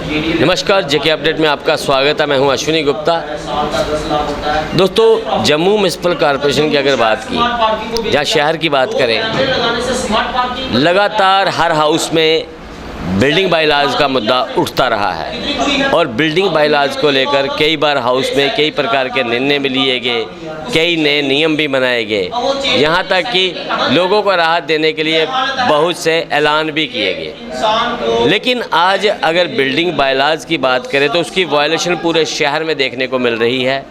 नमस्कार, जेके अपडेट में आपका स्वागत है। मैं हूं अश्विनी गुप्ता। दोस्तों, जम्मू म्युनिसिपल कॉरपोरेशन की अगर बात की, या शहर की बात करें, लगातार हर हाउस में बिल्डिंग बायलॉज का मुद्दा उठता रहा है और बिल्डिंग बायलॉज को लेकर कई बार हाउस में कई प्रकार के निर्णय भी लिए गए, कई नए नियम भी बनाए गए, यहाँ तक कि लोगों को राहत देने के लिए बहुत से ऐलान भी किए गए। लेकिन आज अगर बिल्डिंग बायलॉज की बात करें तो उसकी वायलेशन पूरे शहर में देखने को मिल रही है।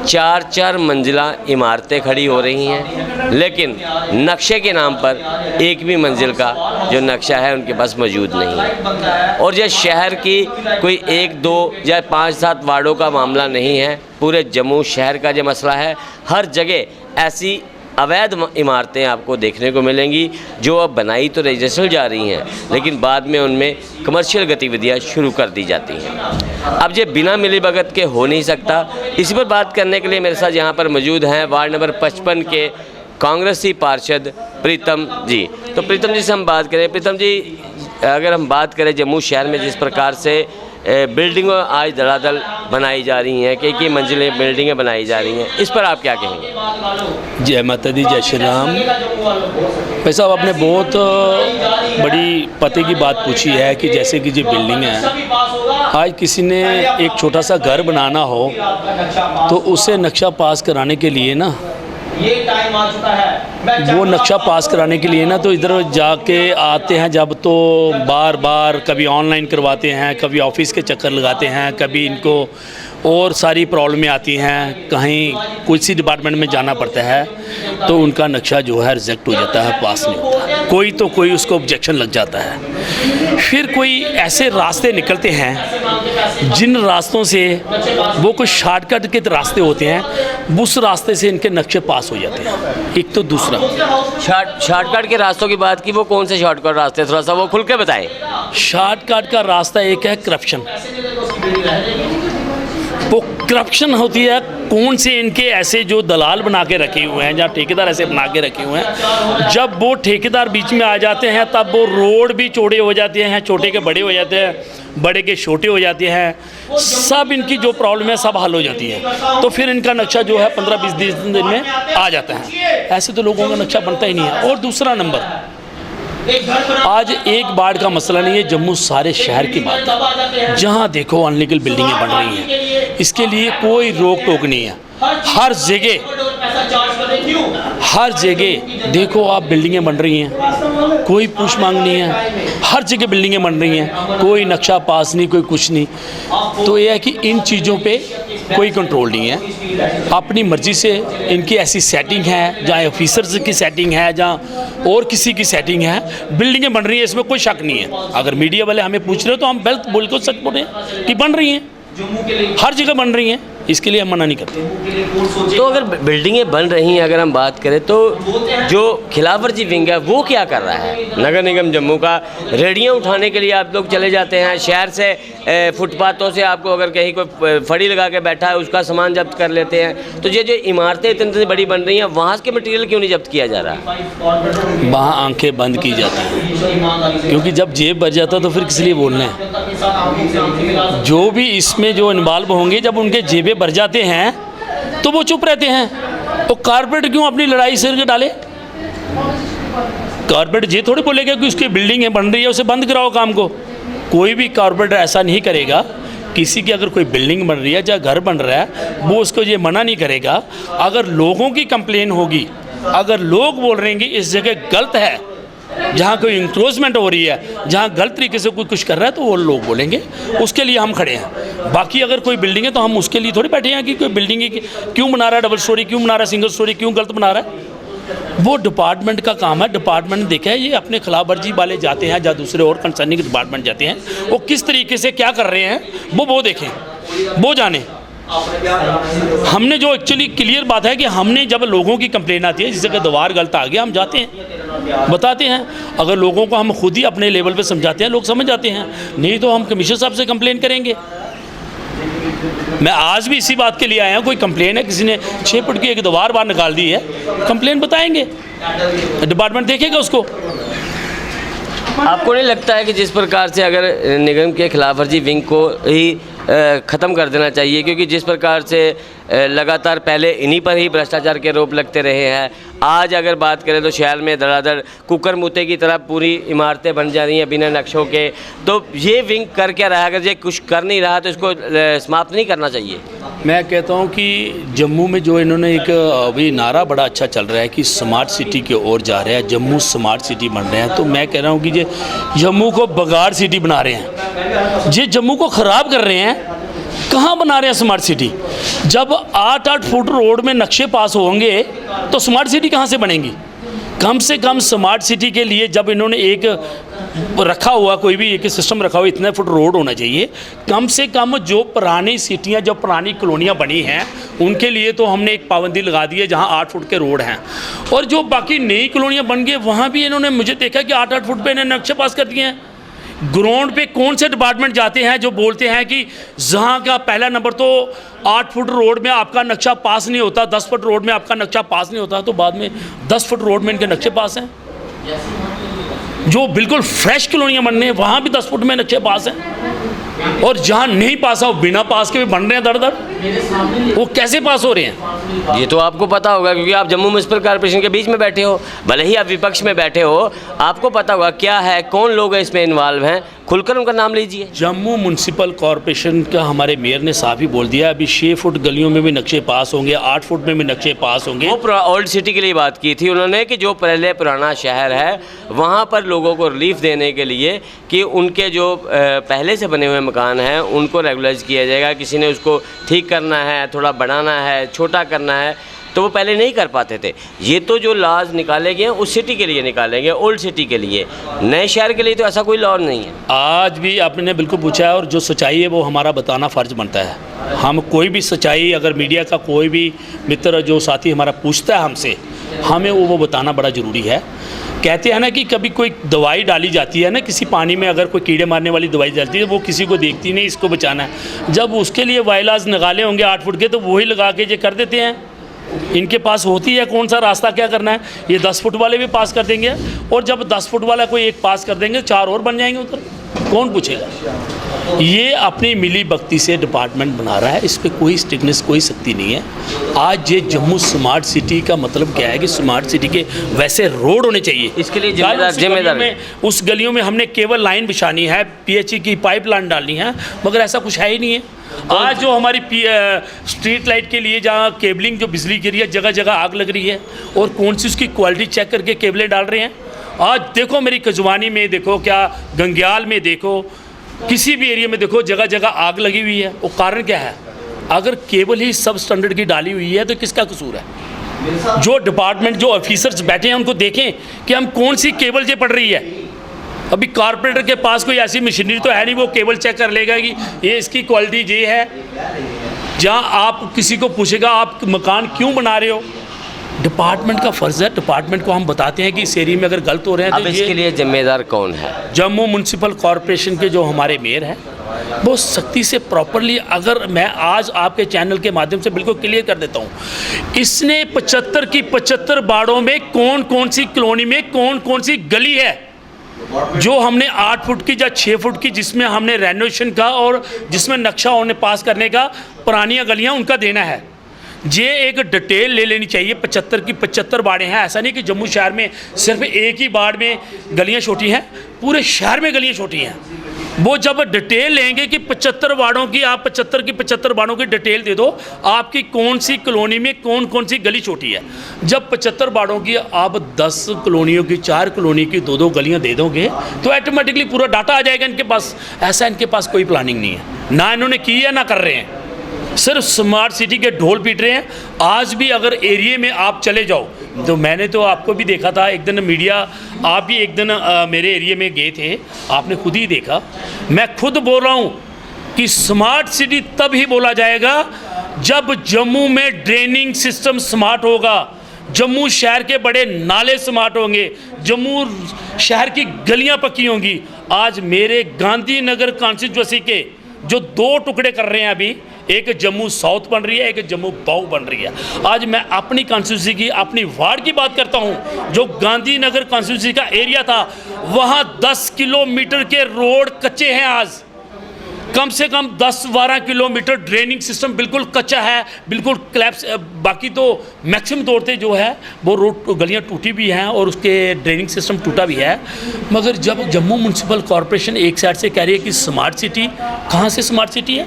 4-4 मंजिला इमारतें खड़ी हो रही हैं, लेकिन नक्शे के नाम पर एक भी मंजिल का जो नक्शा है उनके पास मौजूद नहीं है। और यह शहर की कोई 1-2 या 5-7 वार्डों का मामला नहीं है, पूरे जम्मू शहर का जो मसला है। हर जगह ऐसी अवैध इमारतें आपको देखने को मिलेंगी जो अब बनाई तो रेजिडेंशियल जा रही हैं, लेकिन बाद में उनमें कमर्शियल गतिविधियां शुरू कर दी जाती हैं। अब ये बिना मिलीभगत के हो नहीं सकता। इसी पर बात करने के लिए मेरे साथ यहाँ पर मौजूद हैं वार्ड नंबर 55 के कांग्रेसी पार्षद प्रीतम जी। तो प्रीतम जी से हम बात करें। प्रीतम जी, अगर हम बात करें जम्मू शहर में जिस प्रकार से बिल्डिंगों आज धड़ाधड़ बनाई जा रही हैं, कई मंजिलें बिल्डिंगें बनाई जा रही हैं, इस पर आप क्या कहेंगे? जय माता दी, जय श्री राम। भाई साहब, आपने बहुत बड़ी पते की बात पूछी है कि जैसे कि जो बिल्डिंग है, आज किसी ने एक छोटा सा घर बनाना हो तो उसे नक्शा पास कराने के लिए ना, ये टाइम आ चुका है, वो नक्शा पास कराने के लिए ना तो इधर जाके आते हैं जब, तो बार बार कभी ऑनलाइन करवाते हैं, कभी ऑफिस के चक्कर लगाते हैं, कभी इनको और सारी प्रॉब्लमें आती हैं, कहीं किसी डिपार्टमेंट में जाना पड़ता है तो उनका नक्शा जो है रिजेक्ट हो जाता है, पास नहीं होता। कोई उसको ऑब्जेक्शन लग जाता है। फिर कोई ऐसे रास्ते निकलते हैं जिन रास्तों से वो कुछ शॉर्टकट के रास्ते होते हैं, उस रास्ते से इनके नक्शे पास हो जाते हैं। एक तो दूसरा शॉर्टकट के रास्तों की बात की, वो कौन से शॉर्टकट रास्ते, थोड़ा सा वो खुल के बताएं। शॉर्टकट का रास्ता एक है करप्शन। वो करप्शन होती है, कौन से इनके ऐसे जो दलाल बना के रखे हुए हैं या ठेकेदार ऐसे बना के रखे हुए हैं, जब वो ठेकेदार बीच में आ जाते हैं तब वो रोड भी चौड़े हो जाते हैं, छोटे के बड़े हो जाते हैं, बड़े के छोटे हो जाते हैं। सब इनकी जो प्रॉब्लम है सब हल हो जाती है, तो फिर इनका नक्शा जो है 15-20 दिन में आ जाता है। ऐसे तो लोगों का नक्शा बनता ही नहीं है। और दूसरा नंबर, आज एक वार्ड का मसला नहीं है, जम्मू सारे शहर की बात है। जहाँ देखो अनलीगल बिल्डिंगें बन रही हैं, इसके लिए कोई रोक टोक नहीं है। हर जगह देखो आप बिल्डिंगें बन रही हैं, कोई पूछ मांग नहीं है। हर जगह बिल्डिंगें बन रही हैं, कोई नक्शा पास नहीं, कोई कुछ नहीं। तो यह है कि इन चीज़ों पे कोई कंट्रोल नहीं है। अपनी मर्ज़ी से इनकी ऐसी सेटिंग है, जहाँ ऑफिसर्स की सेटिंग है, जहाँ और किसी की सेटिंग है, बिल्डिंगें बन रही हैं, इसमें कोई शक नहीं है। अगर मीडिया वाले हमें पूछ रहे हो तो हम गलत बोल को सच बोल रहे हैं कि बन रही हैं, हर जगह बन रही हैं, इसके लिए हम मना नहीं करते। तो अगर बिल्डिंगें बन रही हैं, अगर हम बात करें तो जो खिलाफवर्जी विंग है वो क्या कर रहा है? नगर निगम जम्मू का रेडियाँ उठाने के लिए आप लोग चले जाते हैं शहर से, फुटपाथों से आपको अगर कहीं कोई फड़ी लगा के बैठा है उसका सामान जब्त कर लेते हैं। तो ये जो इमारतें इतनी बड़ी बन रही हैं, वहाँ के मटीरियल क्यों नहीं जब्त किया जा रहा? वहाँ आंखें बंद की जाती हैं, क्योंकि जब जेब भर जाता तो फिर किस लिए बोलना है। जो भी इसमें जो इन्वॉल्व होंगे, जब उनके जेबें भर जाते हैं तो वो चुप रहते हैं। तो कारपोरेट क्यों अपनी लड़ाई सिर के डाले? कारपोरेट ये थोड़ी बोलेगा कि उसकी बिल्डिंग बन रही है उसे बंद कराओ काम को। कोई भी कारपोरेट ऐसा नहीं करेगा। किसी की अगर कोई बिल्डिंग बन रही है या घर बन रहा है, वो उसको ये मना नहीं करेगा। अगर लोगों की कंप्लेन होगी, अगर लोग बोल रहे हैं कि इस जगह गलत है, जहाँ कोई इंक्रोचमेंट हो रही है, जहाँ गलत तरीके से कोई कुछ कर रहा है, तो वो लोग बोलेंगे, उसके लिए हम खड़े हैं। बाकी अगर कोई बिल्डिंग है तो हम उसके लिए थोड़ी बैठे हैं कि कोई बिल्डिंग क्यों बना रहा है, डबल स्टोरी क्यों बना रहा है, सिंगल स्टोरी क्यों गलत बना रहा है। वो डिपार्टमेंट का काम है। डिपार्टमेंट ने देखा है, ये अपने खिलाफ वर्जी वाले जाते हैं या दूसरे और कंसर्निंग डिपार्टमेंट जाते हैं, वो किस तरीके से क्या कर रहे हैं वो देखें, वो जाने। हमने जो एक्चुअली क्लियर बात है कि हमने जब लोगों की कंप्लेन आती है, जिस जगह दीवार गलत आ गया, हम जाते हैं, बताते हैं। अगर लोगों को हम खुद ही अपने लेवल पे समझाते हैं, लोग समझ जाते हैं। नहीं तो हम कमिश्नर साहब से कंप्लेन करेंगे। मैं आज भी इसी बात के लिए आया हूँ। कोई कंप्लेन है, किसी ने 6 फुट की एक दीवार बाहर निकाल दी है, कंप्लेन बताएंगे, डिपार्टमेंट देखेगा उसको। आपको नहीं लगता है कि जिस प्रकार से अगर निगम के खिलाफ वर्जी विंग को ही ख़त्म कर देना चाहिए, क्योंकि जिस प्रकार से लगातार पहले इन्हीं पर ही भ्रष्टाचार के आरोप लगते रहे हैं, आज अगर बात करें तो शहर में धड़ाधड़ कुकर मुते की तरह पूरी इमारतें बन जा रही हैं बिना नक्शों के, तो ये विंग कर क्या रहा है? अगर ये कुछ कर नहीं रहा तो इसको समाप्त नहीं करना चाहिए। मैं कहता हूं कि जम्मू में जो इन्होंने एक अभी नारा बड़ा अच्छा चल रहा है कि स्मार्ट सिटी की ओर जा रहे हैं, जम्मू स्मार्ट सिटी बन रहे हैं, तो मैं कह रहा हूं कि ये जम्मू को बगाड़ सिटी बना रहे हैं, ये जम्मू को ख़राब कर रहे हैं। कहाँ बना रहे हैं स्मार्ट सिटी? जब 8-8 फुट रोड में नक्शे पास होंगे तो स्मार्ट सिटी कहाँ से बनेंगी? कम से कम स्मार्ट सिटी के लिए जब इन्होंने एक रखा हुआ, कोई भी एक सिस्टम रखा हुआ, इतने फुट रोड होना चाहिए। कम से कम जो पुरानी सिटियाँ, जो पुरानी कॉलोनियाँ बनी हैं, उनके लिए तो हमने एक पाबंदी लगा दी है जहाँ 8 फुट के रोड हैं। और जो बाकी नई कॉलोनियाँ बन गई वहाँ भी इन्होंने, मुझे देखा कि 8-8 फुट पे इन्होंने नक्शे पास कर दिए हैं। ग्राउंड पे कौन से डिपार्टमेंट जाते हैं जो बोलते हैं कि जहाँ का पहला नंबर तो 8 फुट रोड में आपका नक्शा पास नहीं होता, 10 फुट रोड में आपका नक्शा पास नहीं होता, तो बाद में 10 फुट रोड में इनके नक्शे पास हैं। जो बिल्कुल फ्रेश कॉलोनियाँ बन रही हैं वहाँ भी 10 फुट में नक्शे पास हैं, और जहाँ नहीं पास है वो बिना पास के भी बन रहे हैं दर दर। वो कैसे पास हो रहे हैं? ये तो आपको पता होगा, क्योंकि आप जम्मू म्युनिसिपल कॉर्पोरेशन के बीच में बैठे हो, भले ही आप विपक्ष में बैठे हो, आपको पता होगा क्या है, कौन लोग इसमें इन्वॉल्व हैं, खुलकर उनका नाम लीजिए। जम्मू म्यूनसिपल कॉरपोरेशन का हमारे मेयर ने साफ ही बोल दिया, अभी 6 फुट गलियों में भी नक्शे पास होंगे, 8 फुट में भी नक्शे पास होंगे। वो ओल्ड सिटी के लिए बात की थी उन्होंने कि जो पहले पुराना शहर है वहाँ पर लोगों को रिलीफ देने के लिए कि उनके जो पहले से बने हुए मकान हैं उनको रेगुलाइज किया जाएगा। किसी ने उसको ठीक करना है, थोड़ा बढ़ाना है, छोटा करना है, तो वो पहले नहीं कर पाते थे। ये तो जो लॉज निकाले गए हैं उस सिटी के लिए निकाले गए, ओल्ड सिटी के लिए, नए शहर के लिए तो ऐसा कोई लॉ नहीं है। आज भी आपने बिल्कुल पूछा है, और जो सच्चाई है वो हमारा बताना फ़र्ज बनता है। हम कोई भी सच्चाई, अगर मीडिया का कोई भी मित्र जो साथी हमारा पूछता है हमसे, हमें वो बताना बड़ा ज़रूरी है। कहते हैं ना कि कभी कोई दवाई डाली जाती है ना किसी पानी में, अगर कोई कीड़े मारने वाली दवाई डालती है, वो किसी को देखती नहीं, इसको बचाना है। जब उसके लिए वाइलाज निकाले होंगे 8 फुट के, तो वही लगा के ये कर देते हैं। इनके पास होती है कौन सा रास्ता क्या करना है, ये 10 फुट वाले भी पास कर देंगे, और जब 10 फुट वाला कोई एक पास कर देंगे 4 और बन जाएंगे उधर, कौन पूछेगा? ये अपनी मिली भगती से डिपार्टमेंट बना रहा है, इस पर कोई स्ट्रिक्टनेस, कोई सख्ती नहीं है। आज ये जम्मू स्मार्ट सिटी का मतलब क्या है कि स्मार्ट सिटी के वैसे रोड होने चाहिए, इसके लिए जिम्मेदार में उस गलियों में हमने केवल लाइन बिछानी है, PHE की पाइप लाइन डालनी है, मगर ऐसा कुछ है ही नहीं है। आज जो हमारी स्ट्रीट लाइट के लिए जहाँ केबलिंग जो बिजली गिरी है, जगह जगह आग लग रही है, और कौन सी उसकी क्वालिटी चेक करके केबलें डाल रहे हैं। आज देखो मेरी कजवानी में देखो, क्या गंग्याल में देखो, किसी भी एरिया में देखो, जगह जगह आग लगी हुई है। वो कारण क्या है? अगर केबल ही सब स्टैंडर्ड की डाली हुई है तो किसका कसूर है? जो डिपार्टमेंट, जो ऑफिसर्स बैठे हैं उनको देखें कि हम कौन सी केबल ये पड़ रही है। अभी कारपोरेटर के पास कोई ऐसी मशीनरी तो है नहीं, वो केबल चेक कर लेगा कि ये इसकी क्वालिटी ये है। जहाँ आप किसी को पूछेगा आप मकान क्यों बना रहे हो, डिपार्टमेंट का फ़र्ज़ है, डिपार्टमेंट को हम बताते हैं कि इस एरिया में अगर गलत हो रहे हैं तो इसके लिए जिम्मेदार कौन है? जम्मू म्यूनसिपल कॉरपोरेशन के जो हमारे मेयर हैं वो सख्ती से प्रॉपरली, अगर मैं आज आपके चैनल के माध्यम से बिल्कुल क्लियर कर देता हूँ, इसने 75 की 75 वार्डों में कौन कौन सी कॉलोनी में कौन कौन सी गली है जो हमने 8 फुट की या 6 फुट की, जिसमें हमने रेनोवेशन का और जिसमें नक्शा उन्हें पास करने का, पुरानी गलियाँ उनका देना है। ये एक डिटेल ले लेनी चाहिए। 75 की 75 वार्डें हैं, ऐसा नहीं कि जम्मू शहर में सिर्फ एक ही वार्ड में गलियां छोटी हैं, पूरे शहर में गलियां छोटी हैं। वो जब डिटेल लेंगे कि 75 वार्डों की, आप 75 की 75 वार्डों की डिटेल दे दो, आपकी कौन सी कॉलोनी में कौन कौन सी गली छोटी है। जब 75 वार्डों की आप 10 कॉलोनियों की, 4 कॉलोनी की 2-2 गलियां दे दोगे तो ऑटोमेटिकली पूरा डाटा आ जाएगा इनके पास। ऐसा इनके पास कोई प्लानिंग नहीं है, ना इन्होंने की है ना कर रहे हैं, सिर्फ स्मार्ट सिटी के ढोल पीट रहे हैं। आज भी अगर एरिया में आप चले जाओ, तो मैंने तो आपको भी देखा था एक दिन, मीडिया आप भी एक दिन मेरे एरिया में गए थे, आपने खुद ही देखा। मैं खुद बोल रहा हूँ कि स्मार्ट सिटी तब ही बोला जाएगा जब जम्मू में ड्रेनिंग सिस्टम स्मार्ट होगा, जम्मू शहर के बड़े नाले स्मार्ट होंगे, जम्मू शहर की गलियाँ पक्की होंगी। आज मेरे गांधीनगर कॉन्स्टिट्यूंसी के जो 2 टुकड़े कर रहे हैं अभी, एक जम्मू साउथ बन रही है, एक जम्मू बाऊ बन रही है। आज मैं अपनी कॉन्स्टिट्यूंसी की, अपनी वार्ड की बात करता हूँ। जो गांधीनगर कॉन्स्टिट्यूंसी का एरिया था, वहाँ 10 किलोमीटर के रोड कच्चे हैं। आज कम से कम 10-12 किलोमीटर ड्रेनिंग सिस्टम बिल्कुल कच्चा है, बिल्कुल क्लैप्स। बाकी तो मैक्सिमम तौर पे जो है वो रोड गलियां टूटी भी हैं और उसके ड्रेनिंग सिस्टम टूटा भी है। मगर जब जम्मू म्यूनसिपल कॉरपोरेशन एक साइड से कह रही है कि स्मार्ट सिटी, कहाँ से स्मार्ट सिटी है?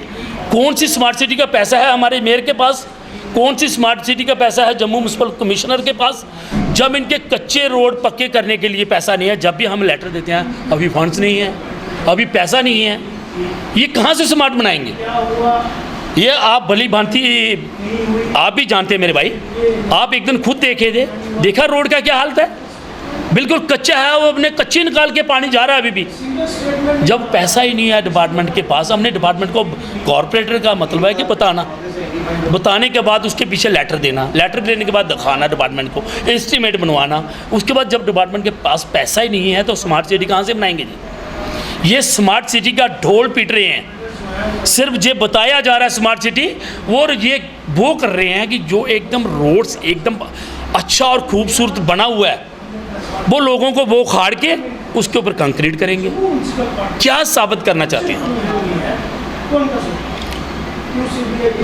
कौन सी स्मार्ट सिटी का पैसा है हमारे मेयर के पास? कौन सी स्मार्ट सिटी का पैसा है जम्मू म्यूनसिपल कमिश्नर के पास? जब इनके कच्चे रोड पक्के करने के लिए पैसा नहीं है, जब भी हम लेटर देते हैं अभी फंड्स नहीं है, अभी पैसा नहीं है, ये कहाँ से स्मार्ट बनाएंगे? ये आप भली भांति आप भी जानते हैं मेरे भाई, आप एक दिन खुद देखा रोड का क्या हालत है, बिल्कुल कच्चा है। वो अपने कच्ची निकाल के पानी जा रहा है अभी भी। जब पैसा ही नहीं है डिपार्टमेंट के पास, हमने डिपार्टमेंट को, कॉर्पोरेटर का मतलब है कि बताने के बाद उसके पीछे लेटर देने के बाद दिखाना डिपार्टमेंट को, एस्टीमेट बनवाना। उसके बाद जब डिपार्टमेंट के पास पैसा ही नहीं है तो स्मार्ट सिटी कहाँ से बनाएंगे जी? ये स्मार्ट सिटी का ढोल पीट रहे हैं। सिर्फ ये बताया जा रहा है स्मार्ट सिटी, और ये वो कर रहे हैं कि जो एकदम रोड्स एकदम अच्छा और खूबसूरत बना हुआ है, वो लोगों को वो खाड़ के उसके ऊपर कंक्रीट करेंगे। क्या साबित करना चाहते हैं?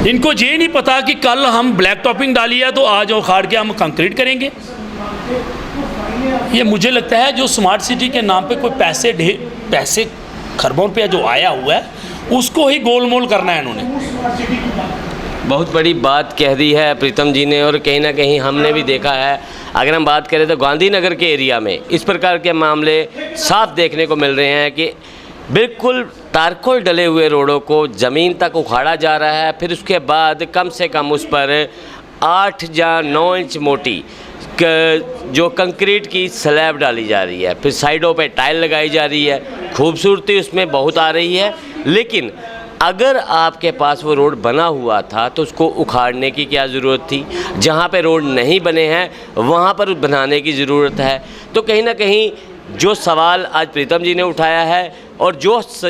इनको ये नहीं पता कि कल हम ब्लैक टॉपिंग डाली है तो आज वो खाड़ के हम कंक्रीट करेंगे। ये मुझे लगता है जो स्मार्ट सिटी के नाम पे कोई पैसे खरबों रुपया जो आया हुआ है, उसको ही गोलमोल करना है इन्होंने। बहुत बड़ी बात कह दी है प्रीतम जी ने, और कहीं ना कहीं हमने भी देखा है। अगर हम बात करें तो गांधीनगर के एरिया में इस प्रकार के मामले साफ देखने को मिल रहे हैं कि बिल्कुल तारकोल डले हुए रोडों को ज़मीन तक उखाड़ा जा रहा है। फिर उसके बाद कम से कम उस पर 8 या 9 इंच मोटी जो कंक्रीट की स्लैब डाली जा रही है। फिर साइडों पे टाइल लगाई जा रही है, खूबसूरती उसमें बहुत आ रही है। लेकिन अगर आपके पास वो रोड बना हुआ था तो उसको उखाड़ने की क्या ज़रूरत थी? जहाँ पे रोड नहीं बने हैं वहाँ पर बनाने की ज़रूरत है। तो कहीं ना कहीं जो सवाल आज प्रीतम जी ने उठाया है और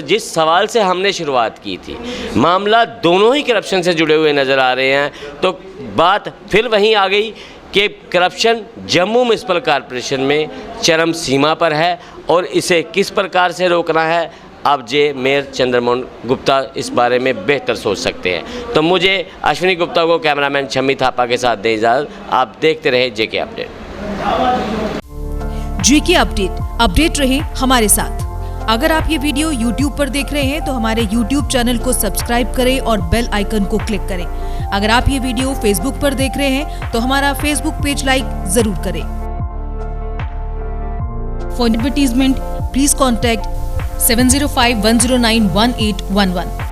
जिस सवाल से हमने शुरुआत की थी, मामला दोनों ही करप्शन से जुड़े हुए नज़र आ रहे हैं। तो बात फिर वहीं आ गई कि करप्शन जम्मू म्यूनसिपल कॉरपोरेशन में चरम सीमा पर है और इसे किस प्रकार से रोकना है, अब जे मेयर चंद्रमोहन गुप्ता इस बारे में बेहतर सोच सकते हैं। तो मुझे अश्विनी गुप्ता को कैमरामैन शम्मी थापा के साथ दें इजाज़त। आप देखते रहे जेके अपडेट। जेके अपडेट रहे हमारे साथ। अगर आप ये वीडियो YouTube पर देख रहे हैं तो हमारे YouTube चैनल को सब्सक्राइब करें और बेल आइकन को क्लिक करें। अगर आप ये वीडियो Facebook पर देख रहे हैं तो हमारा Facebook पेज लाइक जरूर करें। For advertisement please contact 7051091811।